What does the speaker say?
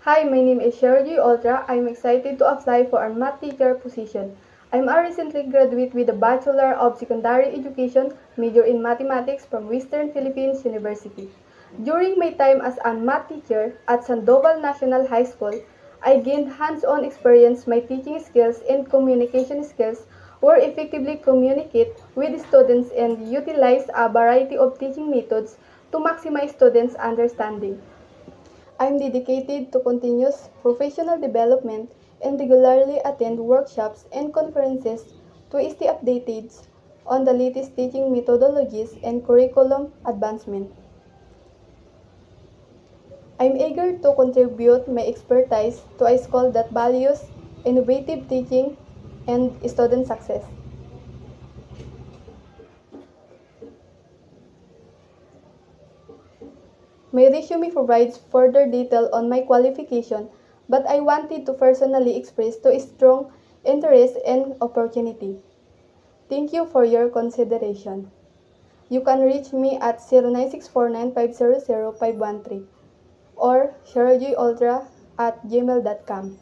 Hi, my name is Sherry Ultra. I'm excited to apply for a math teacher position. I'm a recently graduate with a Bachelor of Secondary Education major in Mathematics from Western Philippines University. During my time as a math teacher at Sandoval National High School, I gained hands-on experience my teaching skills and communication skills were effectively communicate with students and utilize a variety of teaching methods to maximize students' understanding. I'm dedicated to continuous professional development and regularly attend workshops and conferences to stay updated on the latest teaching methodologies and curriculum advancement. I'm eager to contribute my expertise to a school that values innovative teaching and student success. My resume provides further detail on my qualification, but I wanted to personally express to strong interest and opportunity. Thank you for your consideration. You can reach me at 096495000513 or sherjoyultra@gmail.com.